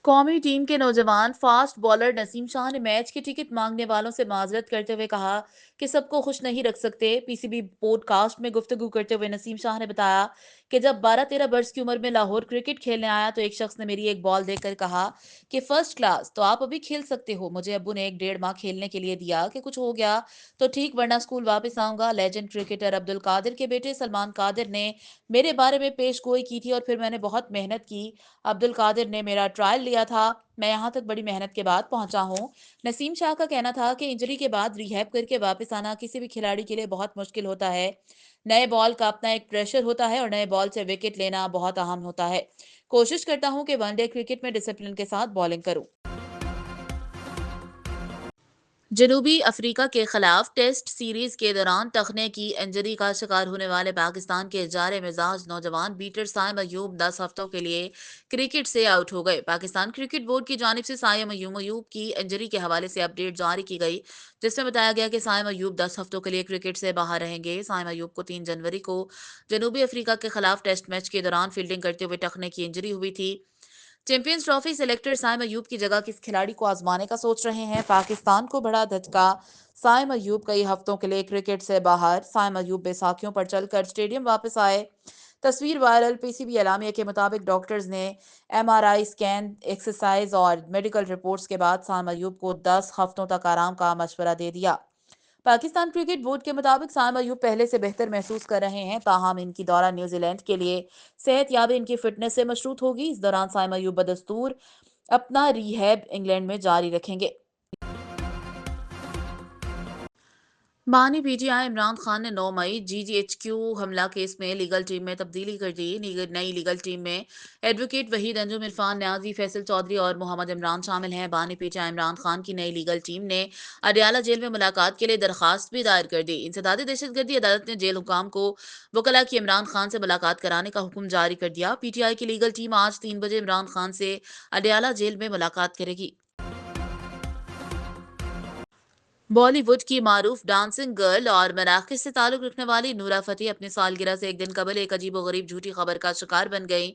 قومی ٹیم کے نوجوان فاسٹ بالر نسیم شاہ نے میچ کے ٹکٹ مانگنے والوں سے معذرت کرتے ہوئے کہا کہ سب کو خوش نہیں رکھ سکتے۔ پی سی بی پوڈ کاسٹ میں گفتگو کرتے ہوئے نسیم شاہ نے بتایا کہ جب 12-13 برس کی عمر میں لاہور کرکٹ کھیلنے آیا تو ایک شخص نے میری ایک بال دیکھ کر کہا کہ فرسٹ کلاس تو آپ ابھی کھیل سکتے ہو۔ مجھے ابو نے 1 ڈیڑھ ماہ کھیلنے کے لیے دیا کہ کچھ ہو گیا تو ٹھیک، ورنہ اسکول واپس آؤں گا۔ لیجنڈ کرکٹر عبد القادر کے بیٹے سلمان قادر نے میرے بارے میں پیش گوئی کی تھی اور پھر میں نے بہت محنت کی۔ عبد القادر نے میرا ٹرائل لیا تھا، میں یہاں تک بڑی محنت کے بعد پہنچا ہوں۔ نسیم شاہ کا کہنا تھا کہ انجری کے بعد ریہیب کر کے واپس آنا کسی بھی کھلاڑی کے لیے بہت مشکل ہوتا ہے۔ نئے بال کا اپنا ایک پریشر ہوتا ہے اور نئے بال سے وکٹ لینا بہت اہم ہوتا ہے۔ کوشش کرتا ہوں کہ ون ڈے کرکٹ میں ڈسپلن کے ساتھ بالنگ کروں۔ جنوبی افریقہ کے خلاف ٹیسٹ سیریز کے دوران ٹخنے کی انجری کا شکار ہونے والے پاکستان کے جارے مزاج نوجوان بیٹر سائم ایوب 10 ہفتوں کے لیے کرکٹ سے آؤٹ ہو گئے۔ پاکستان کرکٹ بورڈ کی جانب سے سائم ایوب کی انجری کے حوالے سے اپ ڈیٹ جاری کی گئی، جس میں بتایا گیا کہ سائم ایوب 10 ہفتوں کے لیے کرکٹ سے باہر رہیں گے۔ سائم ایوب کو 3 جنوری کو جنوبی افریقہ کے خلاف ٹیسٹ میچ کے دوران فیلڈنگ کرتے ہوئے ٹخنے کی انجری ہوئی تھی۔ چیمپئنز ٹرافی سلیکٹر سائم ایوب کی جگہ کس کھلاڑی کو آزمانے کا سوچ رہے ہیں؟ پاکستان کو بڑا دھچکا، سائم ایوب کئی ہفتوں کے لیے کرکٹ سے باہر۔ سائم ایوب بیساکھیوں پر چل کر سٹیڈیم واپس آئے، تصویر وائرل۔ پی سی بی اعلامیہ کے مطابق ڈاکٹرز نے M R I scan, exercise اور میڈیکل رپورٹس کے بعد سائم ایوب کو 10 ہفتوں تک آرام کا مشورہ دے دیا۔ پاکستان کرکٹ بورڈ کے مطابق سائم ایوب پہلے سے بہتر محسوس کر رہے ہیں، تاہم ان کی دورہ نیوزی لینڈ کے لیے صحت یابی ان کی فٹنس سے مشروط ہوگی۔ اس دوران سائم ایوب بدستور اپنا ریہیب انگلینڈ میں جاری رکھیں گے۔ بانی P T I Imran Khan نے 9 مئی جی جی ایچ کیو حملہ کیس میں لیگل ٹیم میں تبدیلی کر دی۔ نئی لیگل ٹیم میں ایڈوکیٹ وحید انجم عرفان نیازی، فیصل چودھری اور محمد عمران شامل ہیں۔ بانی P T I Imran Khan کی نئی لیگل ٹیم نے اڈیالہ جیل میں ملاقات کے لیے درخواست بھی دائر کر دی۔ انسداد دہشت گردی عدالت نے جیل حکام کو وکلاء کی عمران خان سے ملاقات کرانے کا حکم جاری کر دیا۔ پی ٹی آئی کی لیگل ٹیم آج 3 بجے عمران خان سے اڈیالہ جیل میں ملاقات کرے گی۔ بالی ووڈ کی معروف ڈانسنگ گرل اور مراکش سے تعلق رکھنے والی نورا فتح اپنی سالگرہ سے ایک دن قبل ایک عجیب و غریب جھوٹی خبر کا شکار بن گئی۔